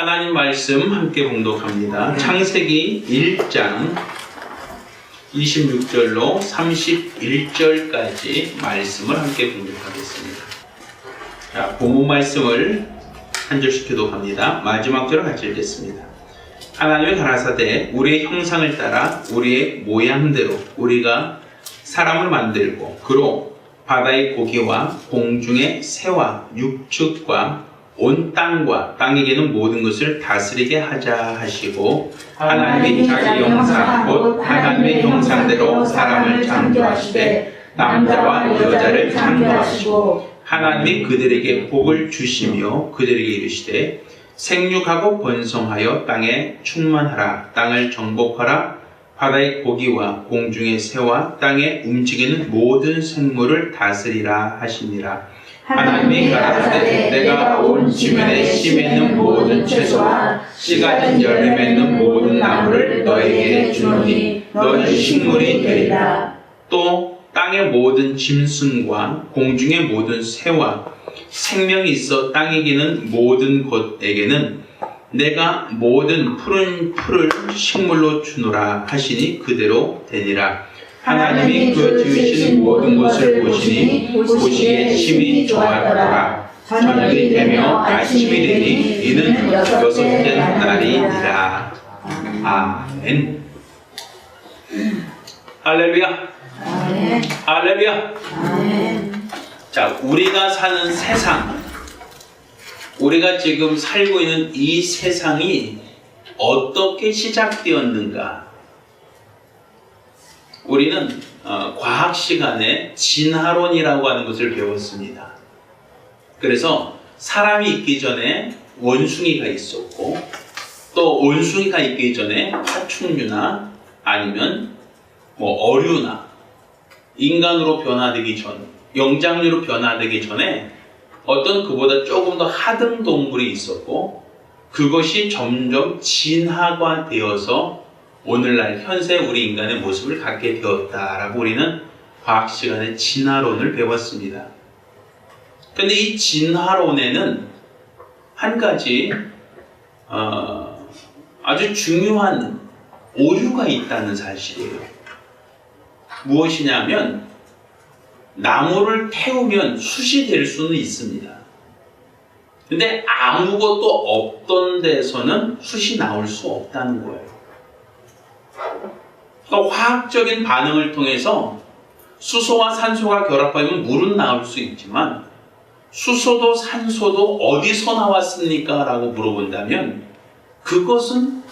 하나님 말씀 함께 봉독합니다. 창세기 1장 26절로 31절까지 말씀을 함께 봉독하겠습니다. 자, 본문 말씀을 한 절씩 교독합니다. 마지막 절을 같이 읽겠습니다. 하나님이 가라사대 우리의 형상을 따라 우리의 모양대로 우리가 사람을 만들고 그로 바다의 고기와 공중의 새와 육축과 온 땅과 땅에게는 모든 것을 다스리게 하자 하시고 하나님이 자기 형상 곧 하나님의 형상대로 사람을 창조하시되 남자와 여자를 창조하시고 하나님이 그들에게 복을 주시며 그들에게 이르시되 생육하고 번성하여 땅에 충만하라 땅을 정복하라 바다의 고기와 공중의 새와 땅에 움직이는 모든 생물을 다스리라 하시니라. 하나님이 가라사대 내가 온 지면에 씨 맺는 모든 채소와 씨 가진 열매 맺는 모든 나무를 너에게 주노니 너희 식물이 되리라. 또 땅의 모든 짐승과 공중의 모든 새와 생명이 있어 땅에 기는 모든 것에게는 내가 모든 푸른 풀을 식물로 주노라 하시니 그대로 되니라. 하나님이 그 지으신 모든 것을 보시니 보시기에 심히 좋았더라. 저녁이 되며 아침이 되니 이는 여섯째 날이니라. 아멘. 할렐루야. 아멘. 할렐루야. 아멘. 자, 우리가 사는 세상, 우리가 지금 살고 있는 이 세상이 어떻게 시작되었는가? 우리는 과학 시간에 진화론이라고 하는 것을 배웠습니다. 그래서 사람이 있기 전에 원숭이가 있었고 또 원숭이가 있기 전에 파충류나 아니면 어류나 인간으로 변화되기 전, 영장류로 변화되기 전에 어떤 그보다 조금 더 하등 동물이 있었고 그것이 점점 진화가 되어서 오늘날 현세 우리 인간의 모습을 갖게 되었다라고 우리는 과학 시간에 진화론을 배웠습니다. 그런데 이 진화론에는 한 가지 아주 중요한 오류가 있다는 사실이에요. 무엇이냐면 나무를 태우면 숯이 될 수는 있습니다. 근데 아무것도 없던 데서는 숯이 나올 수 없다는 거예요. 그러니까 화학적인 반응을 통해서 수소와 산소가 결합하면 물은 나올 수 있지만 수소도 산소도 어디서 나왔습니까? 라고 물어본다면 그것은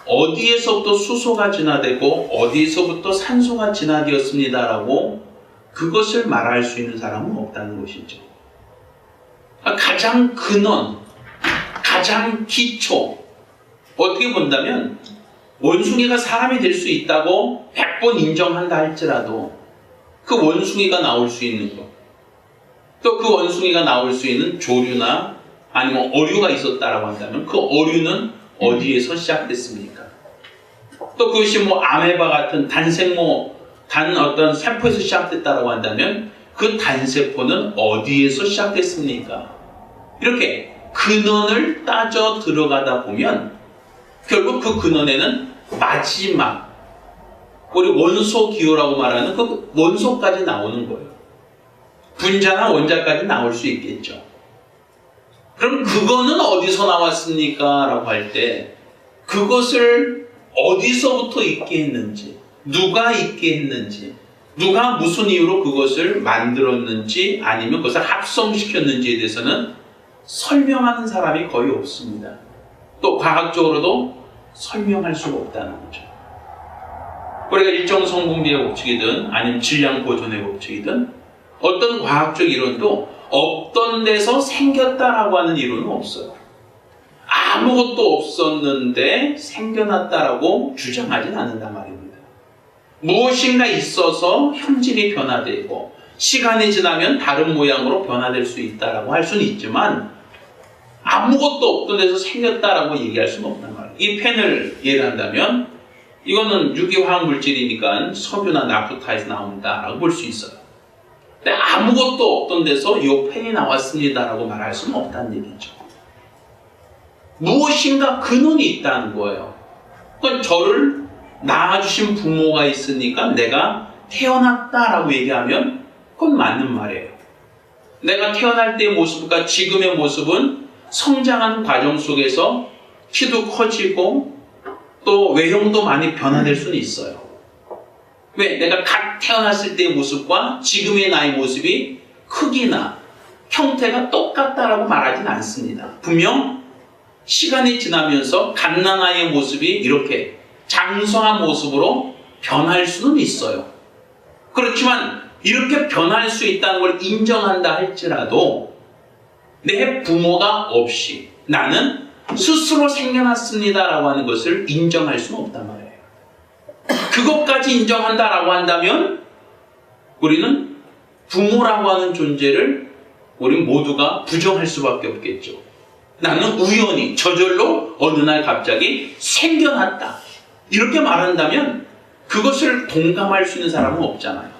어디에서부터 수소가 진화되고 어디에서부터 산소가 진화되었습니다. 라고 그것을 말할 수 있는 사람은 없다는 것이죠. 가장 근원, 가장 기초, 어떻게 본다면 원숭이가 사람이 될 수 있다고 100번 인정한다 할지라도 그 원숭이가 나올 수 있는 것, 또 그 원숭이가 나올 수 있는 조류나 아니면 어류가 있었다라고 한다면 그 어류는 어디에서 시작됐습니까? 또 그것이 아메바 같은 단 어떤 세포에서 시작됐다라고 한다면 그 단세포는 어디에서 시작됐습니까? 이렇게 근원을 따져 들어가다 보면 결국 그 근원에는 마지막 우리 원소 기호라고 말하는 그 원소까지 나오는 거예요. 분자나 원자까지 나올 수 있겠죠. 그럼 그거는 어디서 나왔습니까? 라고 할 때 그것을 어디서부터 있게 했는지, 누가 있게 했는지, 누가 무슨 이유로 그것을 만들었는지 아니면 그것을 합성시켰는지에 대해서는 설명하는 사람이 거의 없습니다. 또 과학적으로도 설명할 수가 없다는 거죠. 우리가 일정 성분비의 법칙이든 아니면 질량 보존의 법칙이든 어떤 과학적 이론도 없던 데서 생겼다라고 하는 이론은 없어요. 아무것도 없었는데 생겨났다라고 주장하진 않는단 말입니다. 무엇인가 있어서 형질이 변화되고 시간이 지나면 다른 모양으로 변화될 수 있다라고 할 수는 있지만 아무것도 없던 데서 생겼다라고 얘기할 수는 없단 말이에요. 이 펜을 예를 한다면 이거는 유기화학 물질이니까 석유나 나프타에서 나온다라고 볼 수 있어요. 근데 아무것도 없던 데서 이 펜이 나왔습니다라고 말할 수는 없다는 얘기죠. 무엇인가 근원이 있다는 거예요. 그건 저를 낳아주신 부모가 있으니까 내가 태어났다라고 얘기하면 그건 맞는 말이에요. 내가 태어날 때의 모습과 지금의 모습은 성장하는 과정 속에서 키도 커지고 또 외형도 많이 변화될 수는 있어요. 왜? 내가 갓 태어났을 때의 모습과 지금의 나의 모습이 크기나 형태가 똑같다라고 말하진 않습니다. 분명 시간이 지나면서 갓난아이의 모습이 이렇게 장성한 모습으로 변할 수는 있어요. 그렇지만 이렇게 변할 수 있다는 걸 인정한다 할지라도 내 부모가 없이 나는 스스로 생겨났습니다라고 하는 것을 인정할 수는 없단 말이에요. 그것까지 인정한다라고 한다면 우리는 부모라고 하는 존재를 우리 모두가 부정할 수밖에 없겠죠. 나는 우연히 저절로 어느 날 갑자기 생겨났다. 이렇게 말한다면 그것을 동감할 수 있는 사람은 없잖아요.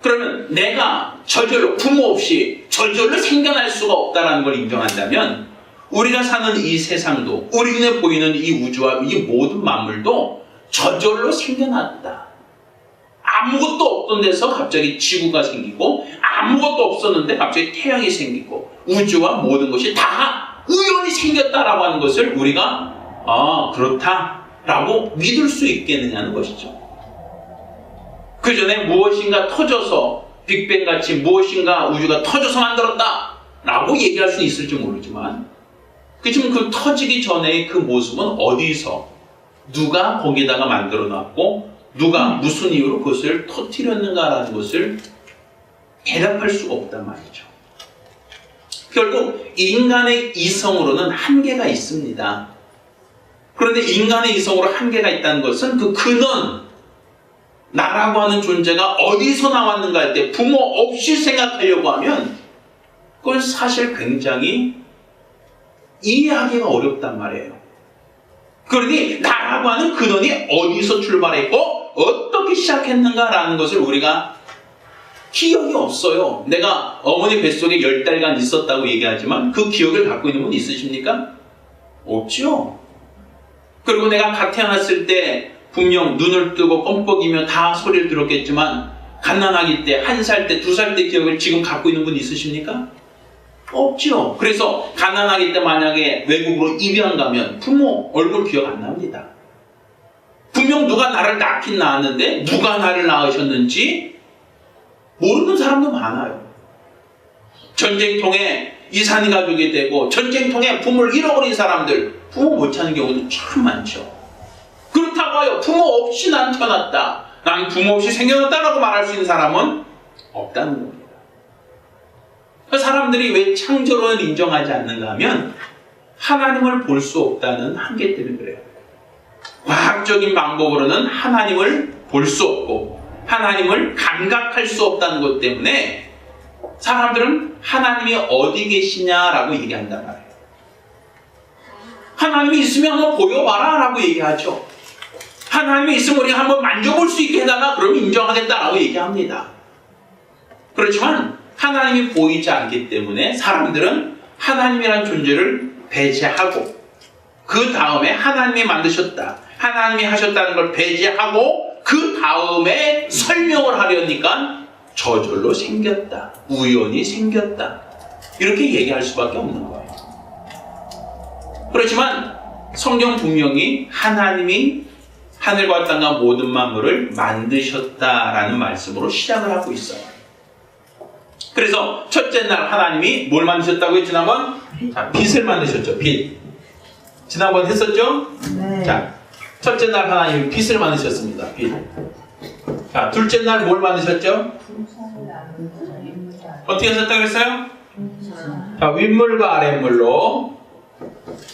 그러면 내가 저절로 부모 없이 저절로 생겨날 수가 없다는 걸 인정한다면 우리가 사는 이 세상도 우리 눈에 보이는 이 우주와 이 모든 만물도 저절로 생겨났다. 아무것도 없던 데서 갑자기 지구가 생기고 아무것도 없었는데 갑자기 태양이 생기고 우주와 모든 것이 다 우연히 생겼다라고 하는 것을 우리가 그렇다라고 믿을 수 있겠느냐는 것이죠. 그 전에 무엇인가 터져서 빅뱅같이 무엇인가 우주가 터져서 만들었다 라고 얘기할 수는 있을지 모르지만 지금 그 터지기 전의 그 모습은 어디서 누가 거기다가 만들어놨고 누가 무슨 이유로 그것을 터뜨렸는가라는 것을 대답할 수가 없단 말이죠. 결국 인간의 이성으로는 한계가 있습니다. 그런데 인간의 이성으로 한계가 있다는 것은 그 근원, 나라고 하는 존재가 어디서 나왔는가 할 때 부모 없이 생각하려고 하면 그건 사실 굉장히 이해하기가 어렵단 말이에요. 그러니 나라고 하는 근원이 어디서 출발했고 어떻게 시작했는가라는 것을 우리가 기억이 없어요. 내가 어머니 뱃속에 10달간 있었다고 얘기하지만 그 기억을 갖고 있는 분 있으십니까? 없죠. 그리고 내가 갓 태어났을 때 분명 눈을 뜨고 껌뻑이며 다 소리를 들었겠지만 갓난아기 때, 1살 때, 2살 때 기억을 지금 갖고 있는 분 있으십니까? 없죠. 그래서 갓난아기 때 만약에 외국으로 입양 가면 부모 얼굴 기억 안 납니다. 분명 누가 나를 낳긴 낳았는데 누가 나를 낳으셨는지 모르는 사람도 많아요. 전쟁통에 이산이 가족이 되고 전쟁통에 부모를 잃어버린 사람들 부모 못 찾는 경우도 참 많죠. 그렇다고 하여 부모 없이 난 태어났다, 난 부모 없이 생겨났다라고 말할 수 있는 사람은 없다는 겁니다. 사람들이 왜 창조론을 인정하지 않는가 하면 하나님을 볼 수 없다는 한계 때문에 그래요. 과학적인 방법으로는 하나님을 볼 수 없고 하나님을 감각할 수 없다는 것 때문에 사람들은 하나님이 어디 계시냐라고 얘기한단 말이에요. 하나님이 있으면 한번 보여봐라 라고 얘기하죠. 하나님이 있으면 우리가 한번 만져볼 수 있게 해달라 그러면 인정하겠다라고 얘기합니다. 그렇지만 하나님이 보이지 않기 때문에 사람들은 하나님이라는 존재를 배제하고 그 다음에 하나님이 만드셨다, 하나님이 하셨다는 걸 배제하고 그 다음에 설명을 하려니까 저절로 생겼다, 우연히 생겼다 이렇게 얘기할 수밖에 없는 거예요. 그렇지만 성경 분명히 하나님이 하늘과 땅과 모든 만물을 만드셨다라는 말씀으로 시작을 하고 있어요. 그래서 첫째 날 하나님이 뭘 만드셨다고요? 지난번? 빛을 만드셨죠. 빛. 지난번 했었죠? 네. 자, 첫째 날 하나님이 빛을 만드셨습니다. 빛. 자, 둘째 날 뭘 만드셨죠? 어떻게 하셨다고 했어요? 자, 윗물과 아랫물로,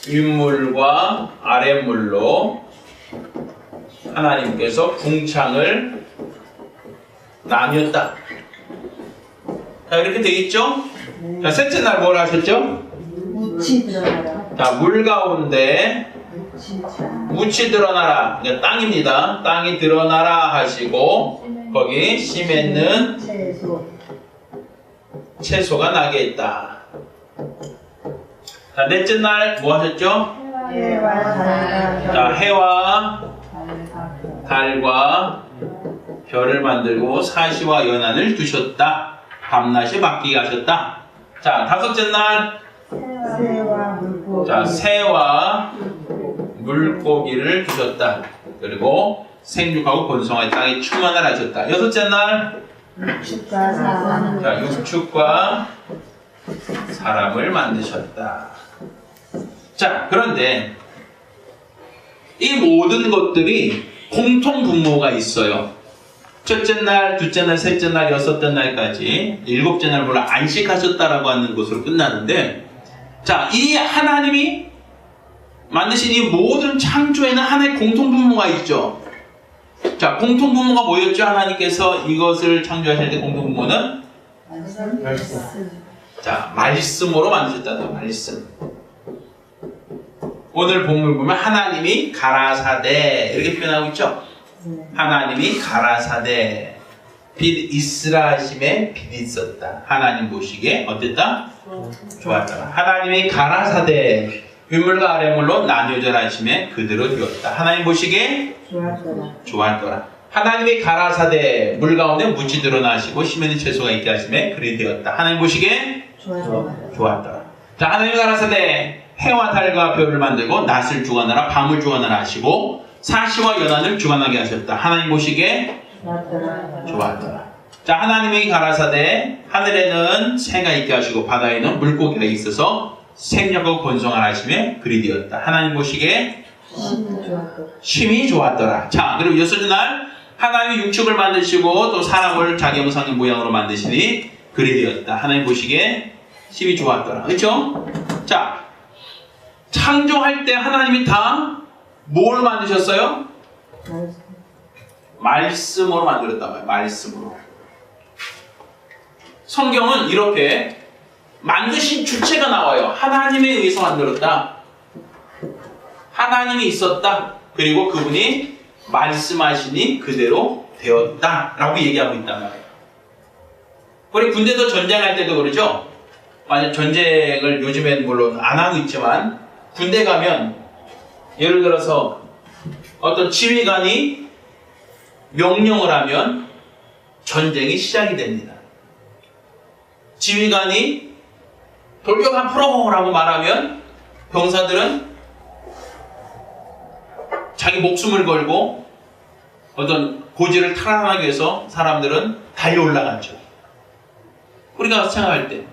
윗물과 아랫물로 하나님께서 궁창을 나뉘었다. 자, 이렇게 되겠죠? 자, 셋째 날 뭘 하셨죠? 묻히 드러나라. 자, 물 가운데 묻히 드러나라. 그러니까 땅입니다. 땅이 드러나라 하시고 거기 씨 맺는 채소가 나게 했다. 자, 넷째 날 뭐 하셨죠? 해와 달과 자, 해와 달과 별을 만들고 사시와 연한을 두셨다. 밤낮이 바뀌게 하셨다. 자, 다섯째 날 새와 물고기 자, 새와 물고기를 두셨다. 그리고 생육하고 번성할 땅에 충만을 하셨다. 여섯째 날 축과 사람 자, 육축과 사람을 만드셨다. 자, 그런데 이 모든 것들이 공통 분모가 있어요. 첫째 날, 둘째 날, 셋째 날, 여섯째 날까지 일곱째 날 물론 안식하셨다라고 하는 것으로 끝나는데, 자, 이 하나님이 만드신 이 모든 창조에는 하나의 공통 분모가 있죠. 자, 공통 분모가 뭐였죠? 하나님께서 이것을 창조하실 때 공통 분모는 자, 말씀으로 만드셨다는 말씀. 오늘 본문 보면 하나님이 가라사대 이렇게 표현하고 있죠. 하나님이 가라사대 빛 있으라 하심에 빛이 있었다. 하나님 보시기에 어땠다? 좋았다. 하나님이 가라사대 윗물과 아랫물로 나뉘어져라 하심에 그대로 되었다. 하나님 보시기에 좋았더라. 하나님이 가라사대 물 가운데 묻이 드러나시고 심에는 채소가 있게 하심에 그리 되었다. 하나님 보시기에 좋았더라. 자, 하나님이 가라사대 해와 달과 별을 만들고 낮을 주관하라 밤을 주관하라 하시고 사시와 연한을 주관하게 하셨다. 하나님 보시기에 좋았더라. 자, 하나님이 가라사대 하늘에는 새가 있게 하시고 바다에는 물고기가 있어서 생육하고 번성하라 하심에 그리 되었다. 하나님 보시기에 심히 좋았더라. 자, 그리고 여섯째 날 하나님이 육축을 만드시고 또 사람을 자기 형상의 모양으로 만드시니 그리 되었다. 하나님 보시기에 심히 좋았더라. 그렇죠? 자, 창조할 때 하나님이 다 뭘 만드셨어요? 말씀으로 만들었단 말이에요. 말씀으로. 성경은 이렇게 만드신 주체가 나와요. 하나님에 의해서 만들었다. 하나님이 있었다. 그리고 그분이 말씀하시니 그대로 되었다. 라고 얘기하고 있단 말이에요. 우리 군대에서 전쟁할 때도 그러죠. 만약 전쟁을 요즘엔 물론 안 하고 있지만 군대 가면 예를 들어서 어떤 지휘관이 명령을 하면 전쟁이 시작이 됩니다. 지휘관이 돌격 앞으로 라고 말하면 병사들은 자기 목숨을 걸고 어떤 고지를 탈환하기 위해서 사람들은 달려 올라갔죠. 우리가 생각할 때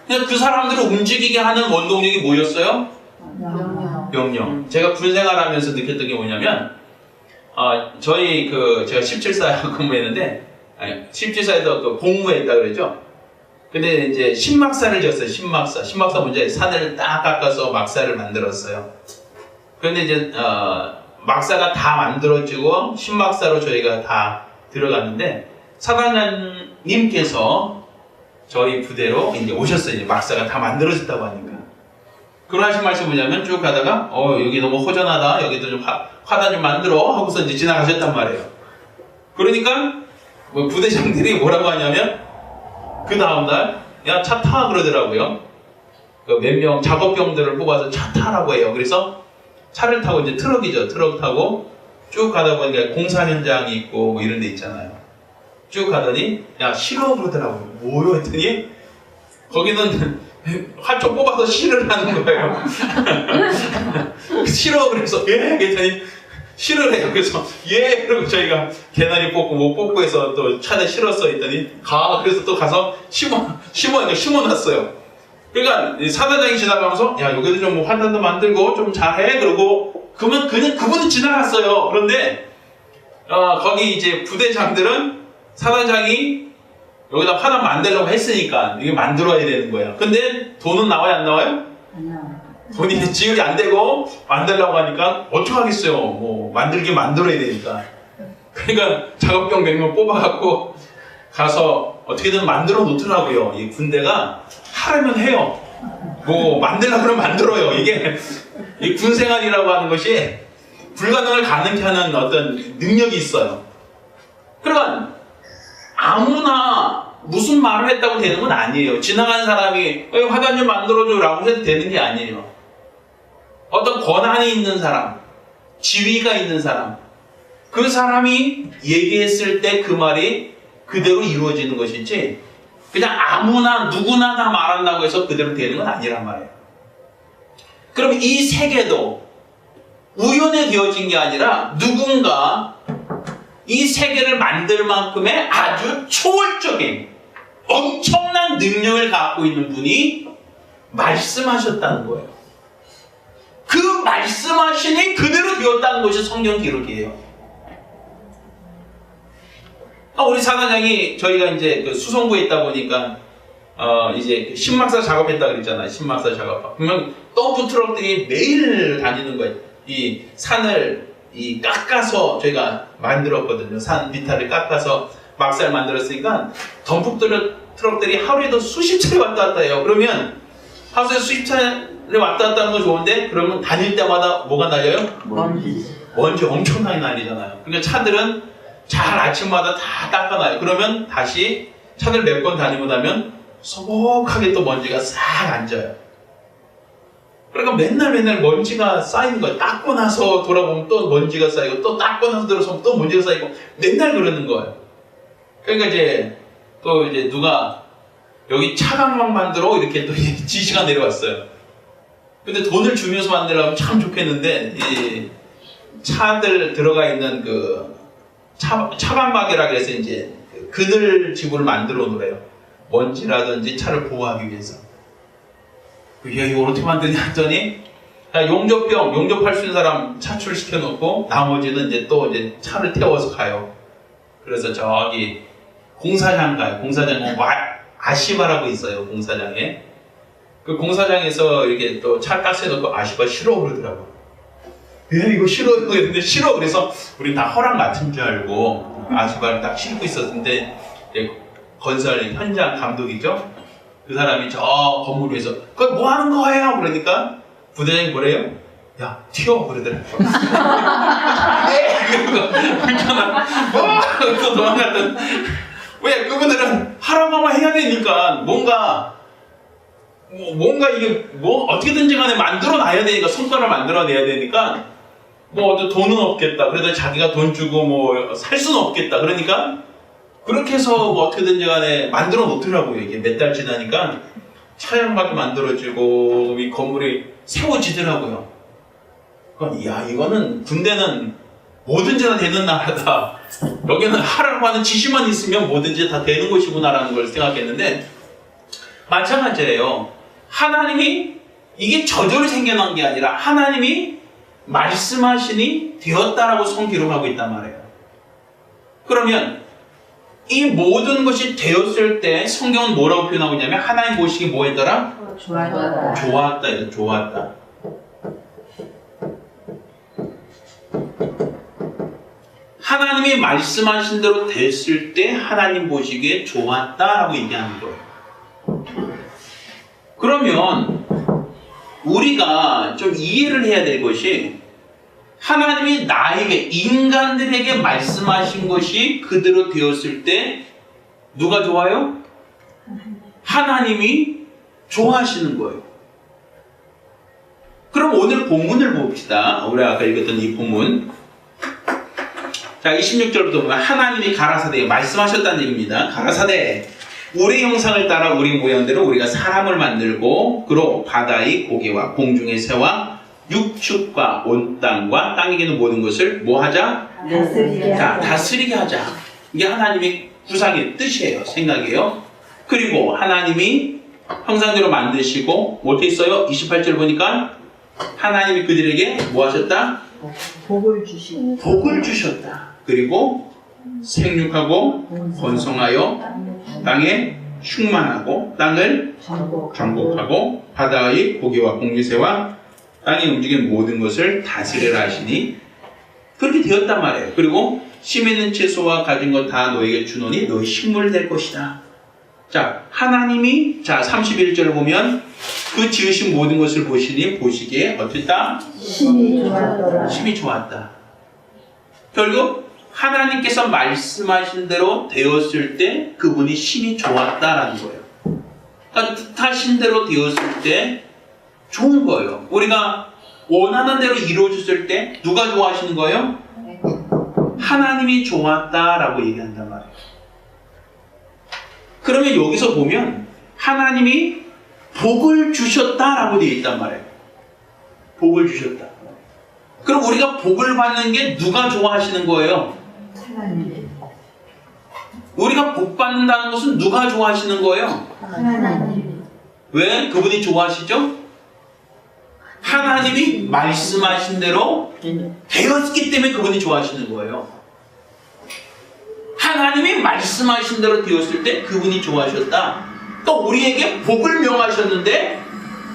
그냥 그 사람들을 움직이게 하는 원동력이 뭐였어요? 명령. 제가 군 생활하면서 느꼈던 게 뭐냐면 제가 17사에 근무했는데 17사에도 그 복무했다 그러죠. 근데 이제 신막사를 지었어요. 신막사 문제 산을 딱 깎아서 막사를 만들었어요. 그런데 이제 막사가 다 만들어지고 신막사로 저희가 다 들어갔는데 사단장님께서 저희 부대로 이제 오셨어요. 이제 막사가 다 만들어졌다고 하니까. 그걸 하신 말씀이 뭐냐면 쭉 가다가 여기 너무 허전하다. 여기도 좀 화단 좀 만들어 하고서 이제 지나가셨단 말이에요. 그러니까 뭐 부대장들이 뭐라고 하냐면 그 다음날 야 차 타 그러더라고요. 그 몇 명 작업병들을 뽑아서 차 타라고 해요. 그래서 차를 타고 이제 트럭이죠. 트럭 타고 쭉 가다 보니까 공사 현장이 있고 뭐 이런 데 있잖아요. 쭉 가더니 야 실어 그러더라고요. 뭐요 했더니 거기는 화초 뽑아서 실을 하는 거예요. 실어 그래서 예 그랬더니 실을 해요. 그래서 예 그러고 저희가 개나리 뽑고 못 뽑고 해서 또 차에 실었어 했더니 그래서 또 가서 심어놨어요. 그러니까 사단장이 지나가면서 야 여기도 좀 뭐 화단도 만들고 좀 잘해 그러고 그분은 지나갔어요. 그런데 거기 이제 부대장들은 사단장이 여기다 화단 만들려고 했으니까 이게 만들어야 되는 거예요. 근데 돈은 나와요 안 나와요? 안 나와요. 돈이 지급이 안 되고 만들려고 하니까 어떡하겠어요. 뭐 만들어야 되니까. 그러니까 작업병 몇 명 뽑아갖고 가서 어떻게든 만들어 놓더라고요. 이 군대가 하려면 해요. 뭐 만들려고 그러면 만들어요. 이게 이 군생활이라고 하는 것이 불가능을 가능케 하는 어떤 능력이 있어요. 그러니까 아무나 무슨 말을 했다고 되는 건 아니에요. 지나간 사람이 화단 좀 만들어줘 라고 해도 되는 게 아니에요. 어떤 권한이 있는 사람, 지위가 있는 사람, 그 사람이 얘기했을 때 그 말이 그대로 이루어지는 것이지 그냥 아무나 누구나 다 말한다고 해서 그대로 되는 건 아니란 말이에요. 그럼 이 세계도 우연에 되어진 게 아니라 누군가 이 세계를 만들 만큼의 아주 초월적인 엄청난 능력을 갖고 있는 분이 말씀하셨다는 거예요. 그 말씀하시니 그대로 되었다는 것이 성경 기록이에요. 우리 사단장이 저희가 이제 그 수성구에 있다 보니까 이제 그 신막사 작업했다 그랬잖아요. 신막사 작업. 그러면 덤프 트럭들이 매일 다니는 거예요. 이 산을 깎아서 저희가 만들었거든요. 산 비탈을 깎아서 막사를 만들었으니까 덤프 트럭들이 하루에도 수십 차례 왔다 갔다 해요. 그러면 하루에 수십 차례 왔다 갔다 하는 건 좋은데 그러면 다닐 때마다 뭐가 날려요? 먼지 엄청나게 날리잖아요. 그러니까 차들은 잘 아침마다 다 닦아놔요. 그러면 다시 차들 몇 번 다니고 나면 소복하게 또 먼지가 싹 앉아요. 그러니까 맨날 먼지가 쌓이는 거예요. 닦고 나서 돌아보면 또 먼지가 쌓이고 또 닦고 나서 들어서면 또 먼지가 쌓이고 맨날 그러는 거예요. 그러니까 이제 또 이제 누가 여기 차광막 만들어 이렇게 또 지시가 내려왔어요. 근데 돈을 주면서 만들려면 참 좋겠는데 이 차들 들어가 있는 그 차광막이라 그래서 이제 그늘 지구를 만들어 놓으래요. 먼지라든지 차를 보호하기 위해서. 야, 이거 어떻게 만드냐 했더니 용접할 수 있는 사람 차출시켜 놓고 나머지는 이제 또 이제 차를 태워서 가요. 그래서 저기 공사장 가요. 공사장은 아시바라고 있어요. 공사장에. 그 공사장에서 이렇게 또 차 가스에 넣고 아시바 싫어 그러더라고요. 이거 싫어 그랬는데 싫어 그래서 우리 다 허락 맡은 줄 알고 아시바를 딱 싣고 있었는데 건설 현장 감독이죠. 그 사람이 저 건물 위에서 그거 뭐 하는 거예요? 그러니까 부대장이 뭐래요? 야 튀어 그러더라고요. 그거 도망갔던 왜 그분들은 하라고 하면 해야 되니까 뭔가 이게 뭐 어떻게든지 간에 만들어 놔야 되니까 성과를 만들어내야 되니까 뭐 돈은 없겠다. 그래도 자기가 돈 주고 뭐 살 수는 없겠다. 그러니까 그렇게 해서 뭐 어떻게든지 간에 만들어 놓더라고요. 이게 몇 달 지나니까 차량막이 만들어지고 이 건물이 세워지더라고요. 그러니까 야 이거는 군대는 뭐든지 다 되는 나라다. 여기는 하라고 하는 지시만 있으면 뭐든지 다 되는 곳이구나라는 걸 생각했는데 마찬가지예요. 하나님이 이게 저절로 생겨난 게 아니라 하나님이 말씀하시니 되었다라고 성기록하고 있단 말이에요. 그러면 이 모든 것이 되었을 때 성경은 뭐라고 표현하고 있냐면 하나님 보시기에 뭐 했더라? 좋았다. 좋았다. 좋았다. 하나님이 말씀하신 대로 됐을 때 하나님 보시기에 좋았다라고 얘기하는 거예요. 그러면 우리가 좀 이해를 해야 될 것이 하나님이 나에게 인간들에게 말씀하신 것이 그대로 되었을 때 누가 좋아요? 하나님이 좋아하시는 거예요. 그럼 오늘 본문을 봅시다. 우리 아까 읽었던 이 본문. 자, 26절부터 보면 하나님이 가라사대에 말씀하셨다는 얘기입니다. 가라사대 우리 형상을 따라 우리 모양대로 우리가 사람을 만들고 그로 바다의 고기와 공중의 새와 육축과 온 땅과 땅에 있는 모든 것을 뭐 하자? 다스리게 하자. 이게 하나님의 구상의 뜻이에요. 생각이에요. 그리고 하나님이 형상대로 만드시고 어떻게 있어요? 28절 보니까 하나님이 그들에게 뭐 하셨다? 복을 주셨다. 그리고 생육하고 번성하여 땅에 충만하고 땅을 정복하고 바다의 고기와 공유새와 땅에 움직이는 모든 것을 다스리라 하시니 그렇게 되었단 말이에요. 그리고 심 있는 채소와 가진 것 다 너에게 주노니 너의 식물 될 것이다. 자, 하나님이 31절을 보면 그 지으신 모든 것을 보시기에 어땠다? 심히 좋았더라. 심히 좋았다. 결국 하나님께서 말씀하신 대로 되었을 때 그분이 심히 좋았다라는 거예요. 그러니까 뜻하신 대로 되었을 때 좋은 거예요. 우리가 원하는 대로 이루어졌을 때 누가 좋아하시는 거예요? 하나님이 좋았다라고 얘기한단 말이에요. 그러면 여기서 보면 하나님이 복을 주셨다라고 되어 있단 말이에요. 복을 주셨다. 그럼 우리가 복을 받는 게 누가 좋아하시는 거예요? 하나님. 우리가 복 받는다는 것은 누가 좋아하시는 거예요? 하나님. 왜 그분이 좋아하시죠? 하나님이 말씀하신 대로 되었기 때문에 그분이 좋아하시는 거예요. 하나님이 말씀하신 대로 되었을 때 그분이 좋아하셨다. 또 우리에게 복을 명하셨는데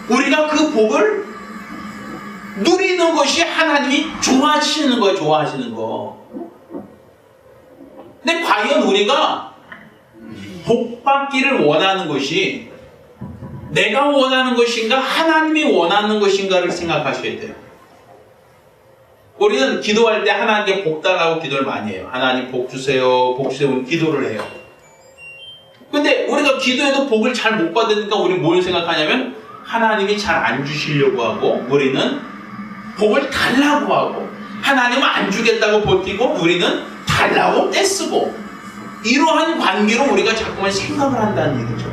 우리가 그 복을 누리는 것이 하나님이 좋아하시는 거예요. 좋아하시는 거. 근데 과연 우리가 복 받기를 원하는 것이 내가 원하는 것인가 하나님이 원하는 것인가를 생각하셔야 돼요. 우리는 기도할 때 하나님께 복 달라고 기도를 많이 해요. 하나님 복 주세요. 복 주세요. 우리 기도를 해요. 근데 우리가 기도해도 복을 잘 못 받으니까 우리는 뭘 생각하냐면 하나님이 잘 안 주시려고 하고 우리는 복을 달라고 하고 하나님은 안 주겠다고 버티고 우리는 달라고 떼쓰고 이러한 관계로 우리가 자꾸만 생각을 한다는 얘기죠.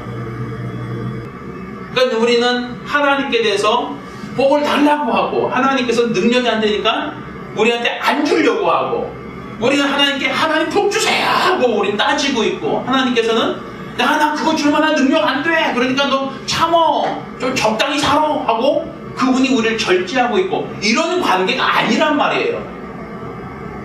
그러니까 우리는 하나님께 대해서 복을 달라고 하고 하나님께서 능력이 안 되니까 우리한테 안 주려고 하고 우리는 하나님께 하나님 복 주세요 하고 우리는 따지고 있고 하나님께서는 나 그거 줄 만한 능력 안 돼. 그러니까 너 참어. 좀 적당히 살아. 하고 그분이 우리를 절제하고 있고 이런 관계가 아니란 말이에요.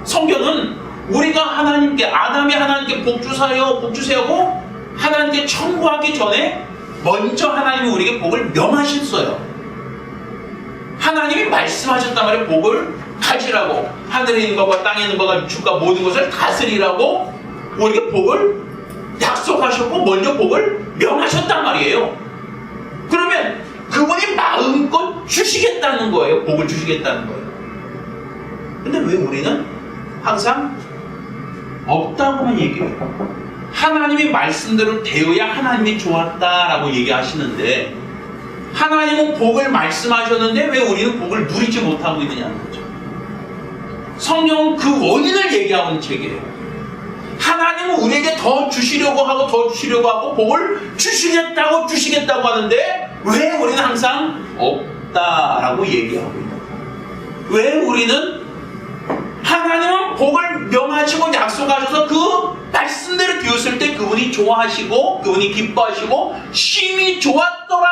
성경은 우리가 하나님께 아담이 하나님께 복 주세요. 복 주세요 하고 하나님께 청구하기 전에 먼저 하나님이 우리에게 복을 명하셨어요. 하나님이 말씀하셨단 말이에요. 복을 가지라고. 하늘에 있는 것과 땅에 있는 것과 육과 모든 것을 다스리라고 우리에게 복을 약속하셨고 먼저 복을 명하셨단 말이에요. 그러면 그분이 마음껏 주시겠다는 거예요. 복을 주시겠다는 거예요. 근데 왜 우리는 항상 없다고만 얘기해요. 하나님이 말씀대로 되어야 하나님이 좋았다라고 얘기하시는데 하나님은 복을 말씀하셨는데 왜 우리는 복을 누리지 못하고 있느냐는 거죠. 성경은 그 원인을 얘기하고 있는 책이에요. 하나님은 우리에게 더 주시려고 하고 복을 주시겠다고 하는데 왜 우리는 항상 없다라고 얘기하고 있는 거예요. 왜 우리는 하나님은 복을 명하시고 약속하셔서 그 말씀대로 되었을 때 그분이 좋아하시고 그분이 기뻐하시고 심히 좋았더라라고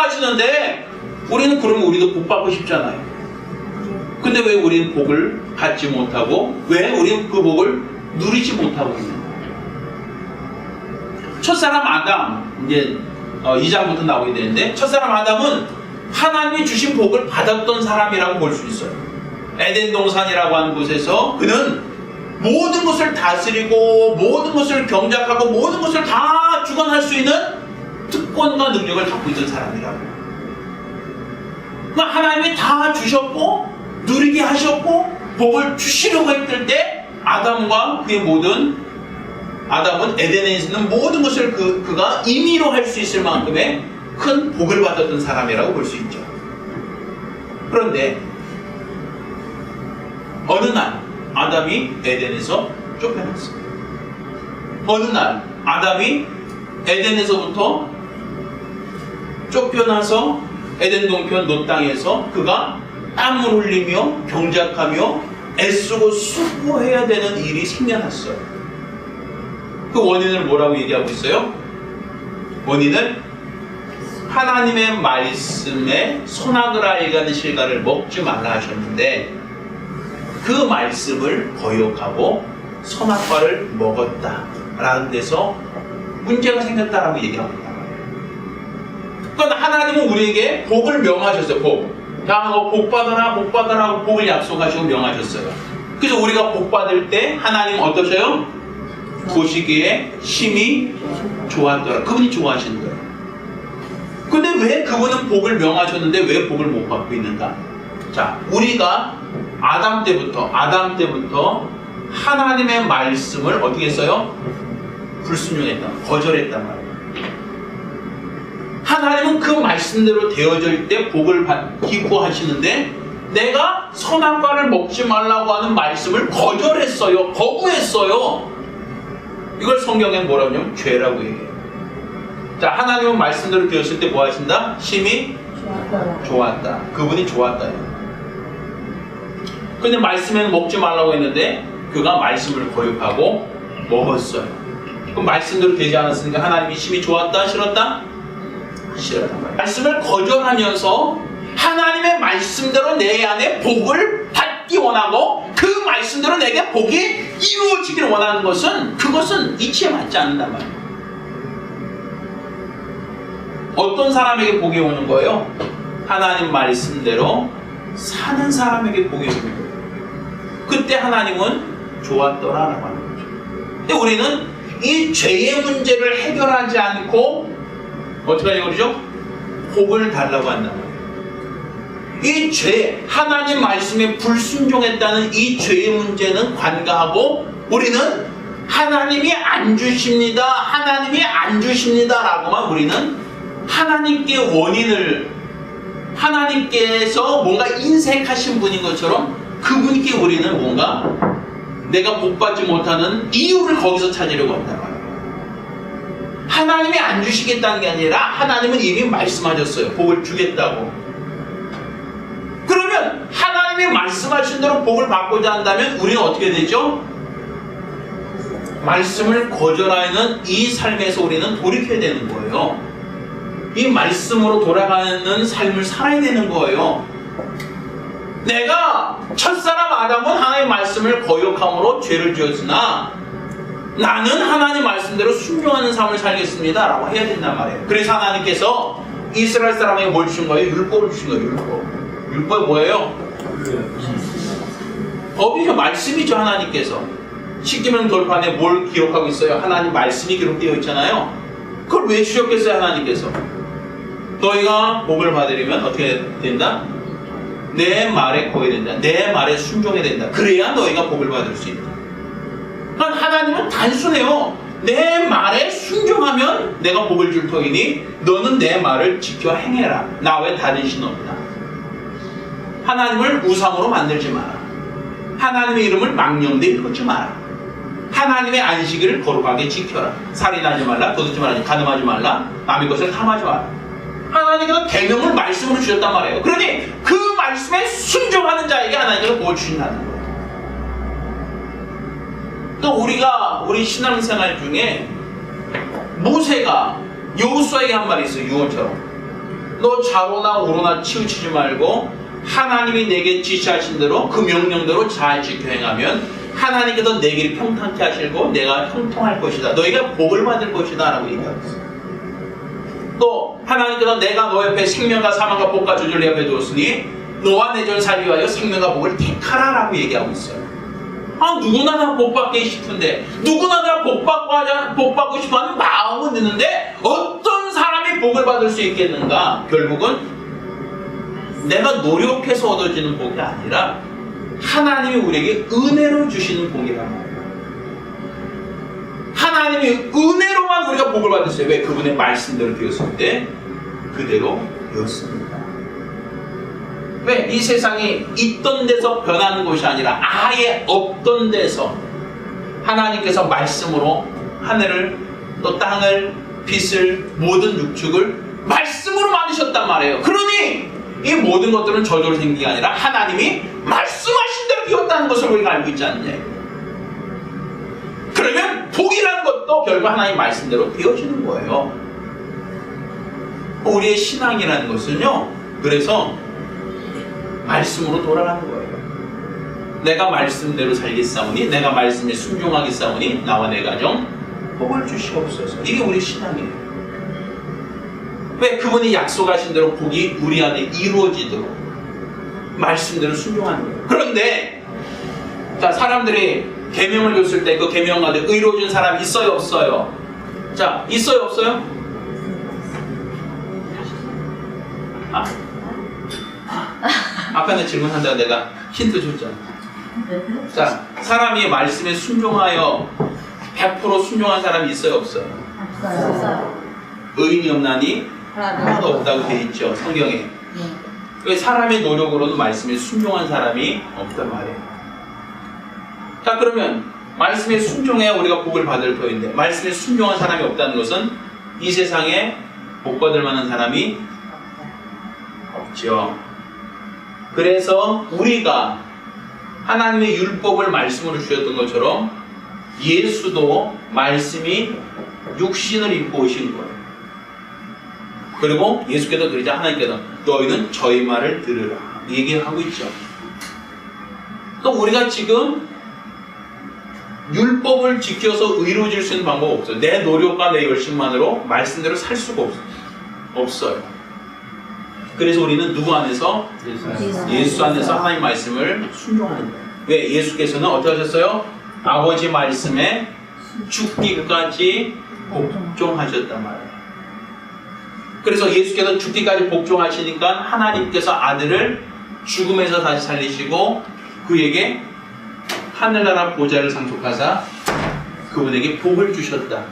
하시는데 우리는 그러면 우리도 복 받고 싶잖아요. 근데 왜 우리는 복을 받지 못하고 왜 우리는 그 복을 누리지 못하고 있는 거예요? 첫사람 아담 이제 2장부터 나오게 되는데 첫사람 아담은 하나님이 주신 복을 받았던 사람이라고 볼 수 있어요. 에덴 동산이라고 하는 곳에서 그는 모든 것을 다스리고 모든 것을 경작하고 모든 것을 다 주관할 수 있는 특권과 능력을 갖고 있던 사람이라고. 그러니까 하나님이 다 주셨고 누리게 하셨고 복을 주시려고 했을 때 아담은 에덴에 있는 모든 것을 그가 임의로 할 수 있을 만큼의 큰 복을 받았던 사람이라고 볼 수 있죠. 그런데 어느 날 아담이 에덴에서 쫓겨났어요. 어느 날 아담이 에덴에서부터 쫓겨나서 에덴 동편 노 땅에서 그가 땀을 흘리며 경작하며 애쓰고 수고해야 되는 일이 생겨났어요. 그 원인을 뭐라고 얘기하고 있어요? 원인을 하나님의 말씀에 선악을 알가는 실과를 먹지 말라 하셨는데 그 말씀을 거역하고 선악과를 먹었다라는 데서 문제가 생겼다라고 얘기하고 있단 말이에요. 그러니까 하나님은 우리에게 복을 명하셨어요. 야, 너 복 받아라 하고 복을 약속하시고 명하셨어요. 그래서 우리가 복 받을 때 하나님은 어떠셔요? 보시기에 심히 좋았더라. 그분이 좋아하시는 거예요. 근데 왜 그분은 복을 명하셨는데 왜 복을 못 받고 있는가? 자, 우리가 아담 때부터 하나님의 말씀을 어떻게 했어요? 불순종했다, 거절했단 말이에요. 하나님은 그 말씀대로 되어질 때 복을 기뻐하시는데 내가 선악과를 먹지 말라고 하는 말씀을 거절했어요, 거부했어요. 이걸 성경에 뭐라고 하냐면 죄라고 얘기해요. 자, 하나님은 말씀대로 되었을 때 뭐 하신다? 심히 좋았다. 그분이 좋았다요. 근데 말씀에는 먹지 말라고 했는데 그가 말씀을 거역하고 먹었어요. 그럼 말씀대로 되지 않았으니까 하나님이 심히 좋았다, 싫었다? 싫었단 말이에요. 말씀을 거절하면서 하나님의 말씀대로 내 안에 복을 받기 원하고 그 말씀대로 내게 복이 이루어지기를 원하는 것은 그것은 이치에 맞지 않는단 말이에요. 어떤 사람에게 복이 오는 거예요? 하나님 말씀대로 사는 사람에게 복이 오는 거예요. 그때 하나님은 좋았더라라고 하는 거죠. 근데 우리는 이 죄의 문제를 해결하지 않고 어떻게 하려고 그러죠? 복을 달라고 한단 말이에요. 이 죄, 하나님 말씀에 불순종했다는 이 죄의 문제는 관가하고 우리는 하나님이 안 주십니다, 하나님이 안 주십니다라고만 우리는 하나님께 원인을, 하나님께서 뭔가 인색하신 분인 것처럼 그분께 우리는 뭔가 내가 복받지 못하는 이유를 거기서 찾으려고 한단 말이에요. 하나님이 안 주시겠다는 게 아니라 하나님은 이미 말씀하셨어요. 복을 주겠다고. 그러면 하나님이 말씀하신 대로 복을 받고자 한다면 우리는 어떻게 되죠? 말씀을 거절하는 이 삶에서 우리는 돌이켜야 되는 거예요. 이 말씀으로 돌아가는 삶을 살아야 되는 거예요. 내가 첫사람 아담은 하나님의 말씀을 거역함으로 죄를 지었으나 나는 하나님 말씀대로 순종하는 삶을 살겠습니다 라고 해야 된단 말이에요. 그래서 하나님께서 이스라엘 사람에게 뭘 주신 거예요? 율법을 주신 거예요. 율법이 뭐예요? 법이죠. 말씀이죠. 하나님께서 십계명 돌판에 뭘 기록하고 있어요? 하나님 말씀이 기록되어 있잖아요. 그걸 왜 주셨겠어요? 하나님께서 너희가 복을 받으려면 어떻게 된다? 내 말에 거해야 된다. 내 말에 순종해야 된다. 그래야 너희가 복을 받을 수 있다. 그러니까 하나님은 단순해요. 내 말에 순종하면 내가 복을 줄 터이니 너는 내 말을 지켜 행해라. 나 외 다른 신 없다. 하나님을 우상으로 만들지 마라. 하나님의 이름을 망령되이 걷지 마라. 하나님의 안식일을 거룩하게 지켜라. 살인하지 말라, 도둑질 말하지, 간음하지 말라, 남의 것을 탐하지 마라. 하나님께서 계명을 말씀으로 주셨단 말이에요. 그러니 그 말씀에 순종하는 자에게 하나님께서 복을 주신다는 거예요. 또 우리 신앙생활 중에 모세가 여호수아에게 한 말이 있어요. 유언처럼 너 좌로나 우로나 치우치지 말고 하나님이 내게 지시하신 대로 그 명령대로 잘 지켜 행하면 하나님께서 내 길이 평탄케 하시고 내가 형통할 것이다. 너희가 복을 받을 것이다 라고 얘기하고 있어요. 또 하나님께서 내가 너 옆에 생명과 사망과 복과 저주를 내 옆에 두었으니 너와 내 전 살기 위하여 생명과 복을 택하라 라고 얘기하고 있어요. 누구나 다 복받기 싶은데 누구나 다 복받고 싶어하는 마음은 있는데 어떤 사람이 복을 받을 수 있겠는가? 결국은 내가 노력해서 얻어지는 복이 아니라 하나님이 우리에게 은혜로 주시는 복이란 말이에요. 하나님이 은혜로만 우리가 복을 받았어요. 왜? 그분의 말씀대로 되었을 때 그대로 되었습니다. 왜? 이 세상이 있던 데서 변하는 것이 아니라 아예 없던 데서 하나님께서 말씀으로 하늘을 또 땅을 빛을 모든 육축을 말씀으로 만드셨단 말이에요. 그러니 이 모든 것들은 저절로 생긴 게 아니라 하나님이 말씀하신 대로 되었다는 것을 우리가 알고 있지 않느냐. 그러면 복이라는 것도 결국 하나님 말씀대로 되어지는 거예요. 우리의 신앙이라는 것은요, 그래서 말씀으로 돌아가는 거예요. 내가 말씀대로 살겠사오니, 내가 말씀에 순종하겠사오니 나와 내 가정 복을 주시옵소서. 이게 우리 신앙이에요. 왜? 그분이 약속하신 대로 복이 우리 안에 이루어지도록 말씀대로 순종하는 거예요. 그런데 자, 사람들이 계명을 줬을 때 그 계명 가운데 의로워진 사람 있어요, 없어요? 자, 있어요, 없어요? 앞에 하나 질문한다고 내가 힌트 줬잖아. 자, 사람이 말씀에 순종하여 100% 순종한 사람이 있어요, 없어요? 없어요. 의인이 없나니 하나도 없다고 돼 있죠, 성경에. 왜 사람의 노력으로도 말씀에 순종한 사람이 없단 말이에요. 자, 그러면 말씀에 순종해야 우리가 복을 받을 터인데 말씀에 순종한 사람이 없다는 것은 이 세상에 복 받을 만한 사람이 없죠. 그래서 우리가 하나님의 율법을 말씀으로 주셨던 것처럼 예수도 말씀이 육신을 입고 오신 거예요. 그리고 예수께서 그러자 하나님께서 너희는 저희 말을 들으라 얘기하고 있죠. 또 우리가 지금 율법을 지켜서 의로워질 수 있는 방법 없어요. 내 노력과 내 열심만으로 말씀대로 살 수가 없어요. 그래서 우리는 누구 안에서? 예수 안에서 하나님 말씀을 순종하는 거예요. 왜? 예수께서는 어떻게 하셨어요? 아버지 말씀에 죽기까지 복종하셨단 말이에요. 그래서 예수께서 죽기까지 복종하시니까 하나님께서 아들을 죽음에서 다시 살리시고 그에게 하늘나라 보좌를 상속하사 그분에게 복을 주셨다.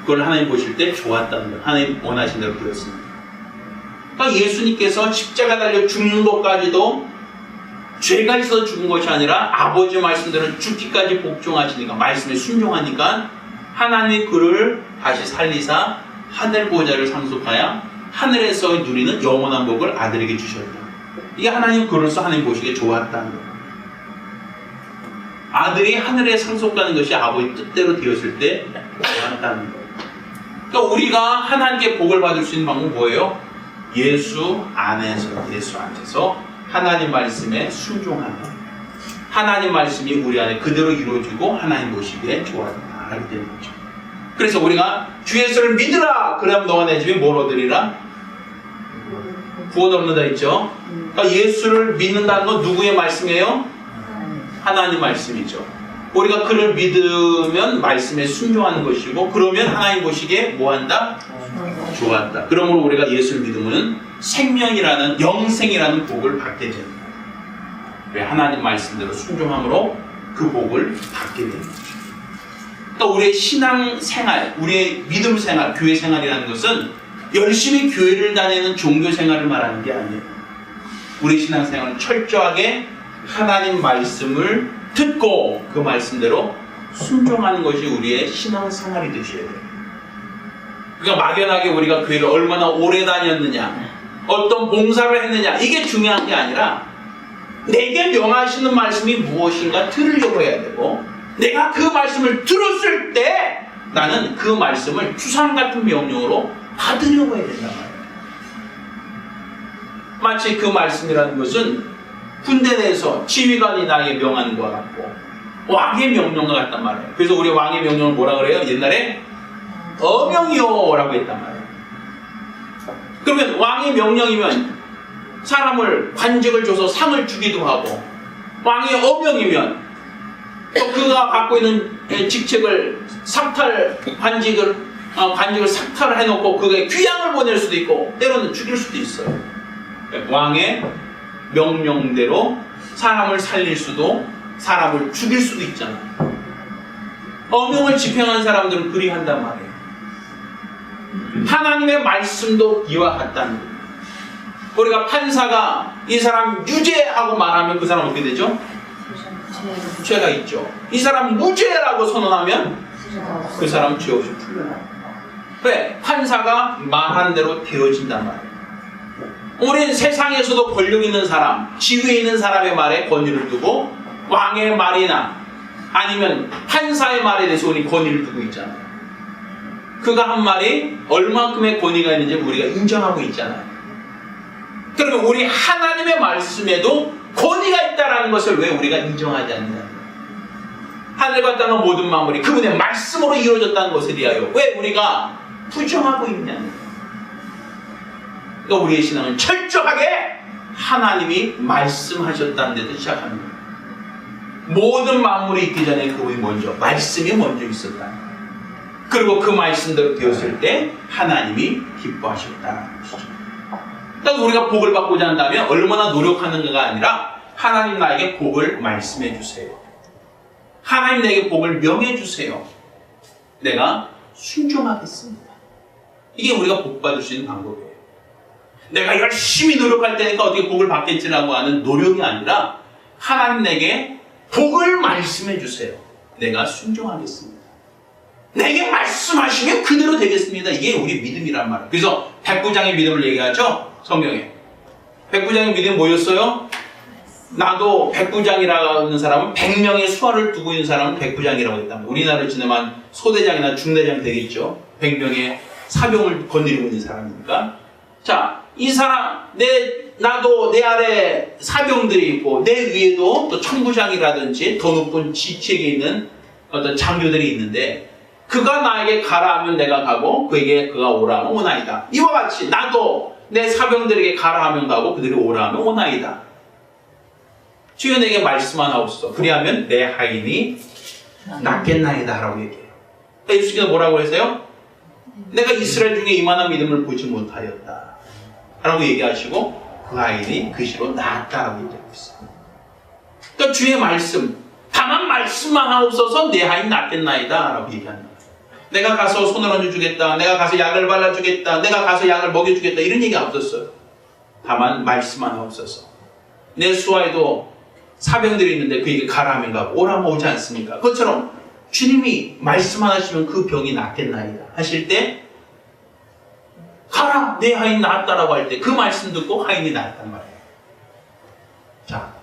그걸 하나님 보실 때 좋았다는 거예요. 하나님 원하신 대로 되었습니다. 그러니까 예수님께서 십자가 달려 죽는 것까지도 죄가 있어서 죽은 것이 아니라 아버지 말씀대로 죽기까지 복종하시니까 말씀에 순종하니까 하나님이 그를 다시 살리사 하늘 보좌를 상속하여 하늘에서 누리는 영원한 복을 아들에게 주셨다. 이게 하나님 그로서 하나님 보시기에 좋았다는 거예요. 아들이 하늘에 상속하는 것이 아버지 뜻대로 되었을 때 좋았다는 거예요. 그러니까 우리가 하나님께 복을 받을 수 있는 방법은 뭐예요? 예수 안에서 하나님 말씀에 순종하는 하나님 말씀이 우리 안에 그대로 이루어지고 하나님 보시기에 좋았다 하게 되는 거죠. 그래서 우리가 주 예수를 믿으라 그러면 너와 내 집에 뭘 얻으리라? 구원 얻는다 했죠. 그러니까 예수를 믿는다는 건 누구의 말씀이에요? 하나님 말씀이죠. 우리가 그를 믿으면 말씀에 순종하는 것이고 그러면 하나님 보시기에 뭐한다? 좋았다. 그러므로 우리가 예수를 믿으면 생명이라는 영생이라는 복을 받게 됩니다. 왜? 하나님 말씀대로 순종함으로 그 복을 받게 되는 거죠. 그러니까 우리의 신앙 생활, 우리의 믿음 생활, 교회 생활이라는 것은 열심히 교회를 다니는 종교 생활을 말하는 게 아니에요. 우리 신앙 생활은 철저하게 하나님 말씀을 듣고 그 말씀대로 순종하는 것이 우리의 신앙 생활이 되셔야 돼요. 그러니까 막연하게 우리가 교회를 얼마나 오래 다녔느냐, 어떤 봉사를 했느냐, 이게 중요한 게 아니라 내게 명하시는 말씀이 무엇인가 들으려고 해야 되고 내가 그 말씀을 들었을 때 나는 그 말씀을 주상 같은 명령으로 받으려고 해야 된단 말이에요. 마치 그 말씀이라는 것은 군대 내에서 지휘관이 나에게 명하는 것과 같고 왕의 명령과 같단 말이에요. 그래서 우리 왕의 명령을 뭐라 그래요? 옛날에 어명이요 라고 했단 말이에요. 그러면 왕의 명령이면 사람을 관직을 줘서 상을 주기도 하고 왕의 어명이면 또 그가 갖고 있는 직책을 관직을 삭탈을 해놓고 그게 귀양을 보낼 수도 있고 때로는 죽일 수도 있어요. 왕의 명령대로 사람을 살릴 수도 사람을 죽일 수도 있잖아요. 어명을 집행한 사람들은 그리 한단 말이에요. 하나님의 말씀도 이와 같다는 거예요. 우리가 판사가 이 사람 유죄하고 말하면 그 사람 어떻게 되죠? 죄가 있죠. 이 사람 무죄라고 선언하면 그 사람 죄 없이 풀려나요. 왜? 판사가 말한 대로 되어진단 말이에요. 우리는 세상에서도 권력 있는 사람, 지위에 있는 사람의 말에 권위를 두고 왕의 말이나 아니면 판사의 말에 대해서 우리 권위를 두고 있잖아요. 그가 한 말이 얼마큼의 권위가 있는지 우리가 인정하고 있잖아요. 그러면 우리 하나님의 말씀에도 권위가 있다는 것을 왜 우리가 인정하지 않느냐? 하늘과 땅의 모든 만물이 그분의 말씀으로 이루어졌다는 것에 대하여 왜 우리가 부정하고 있냐는 거예요. 그러니까 우리의 신앙은 철저하게 하나님이 말씀하셨다는 데서 시작합니다. 모든 만물이 있기 전에 그분이 먼저, 말씀이 먼저 있었다. 그리고 그 말씀대로 되었을 때 하나님이 기뻐하셨다는 것이죠. 그러니까 우리가 복을 받고자 한다면 얼마나 노력하는가가 아니라 하나님 나에게 복을 말씀해 주세요. 하나님 내게 복을 명해 주세요. 내가 순종하겠습니다. 이게 우리가 복 받을 수 있는 방법이에요. 내가 열심히 노력할 테니까 어떻게 복을 받겠지라고 하는 노력이 아니라 하나님 내게 복을 말씀해 주세요. 내가 순종하겠습니다. 내게 말씀하시면 그대로 되겠습니다. 이게 우리 믿음이란 말이에요. 그래서 백부장의 믿음을 얘기하죠. 성경에. 백부장의 믿음이 뭐였어요? 나도 백부장이라고 하는 사람은 100명의 수하를 두고 있는 사람은 백부장이라고 했다. 우리나라로 치면 소대장이나 중대장 되겠죠. 100명의 사병을 거느리고 있는 사람이니까. 자, 이 사람, 나도 내 아래 사병들이 있고 내 위에도 또 천부장이라든지 더 높은 지책에 있는 어떤 장교들이 있는데 그가 나에게 가라 하면 내가 가고 그가 오라 하면 오나이다. 이와 같이 나도 내 사병들에게 가라 하면 가고 그들이 오라 하면 오나이다. 주여 내게 말씀하옵소서. 그리하면 내 하인이 낫겠나이다 라고 얘기해요. 예수께서 뭐라고 했어요? 내가 이스라엘 중에 이만한 믿음을 보지 못하였다 라고 얘기하시고 그 하인이 그 시로 낫다라고 얘기하고 있어요. 그러니까 주의 말씀, 다만 말씀만 하옵소서 내 하인 낫겠나이다 라고 얘기합니다. 내가 가서 손을 얹어주겠다, 내가 가서 약을 발라주겠다, 내가 가서 약을 먹여주겠다 이런 얘기가 없었어요. 다만 말씀만 하옵소서. 내 수하에도 사병들이 있는데 그에게 가라 하면 가고 오라 하면 오지 않습니까? 그것처럼 주님이 말씀만 하시면 그 병이 낫겠나이다 하실 때 가라 내 하인 낫다라고 할 때 그 말씀 듣고 하인이 낫단 말이에요. 자,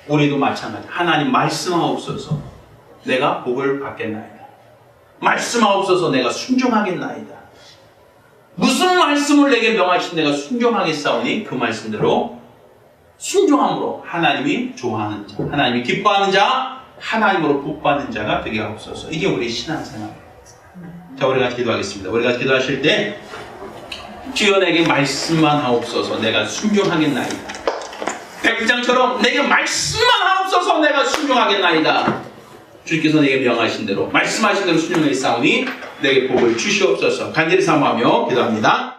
우리도 마찬가지. 하나님 말씀하옵소서 내가 복을 받겠나이다. 말씀하옵소서 내가 순종하겠나이다. 무슨 말씀을 내게 명하신 내가 순종하겠사오니 그 말씀대로 순종함으로 하나님이 좋아하는 자, 하나님이 기뻐하는 자, 하나님으로 복받는 자가 되게 하옵소서. 이게 우리 신앙생활이에요. 자, 우리 같이 기도하겠습니다. 우리가 기도하실 때 주여 내게 말씀만 하옵소서 내가 순종하겠나이다. 백부장처럼 내게 말씀만 하옵소서 내가 순종하겠나이다. 주께서 내게 명하신 대로 말씀하신 대로 순종했사오니 내게 복을 주시옵소서. 간절히 사모하며 기도합니다.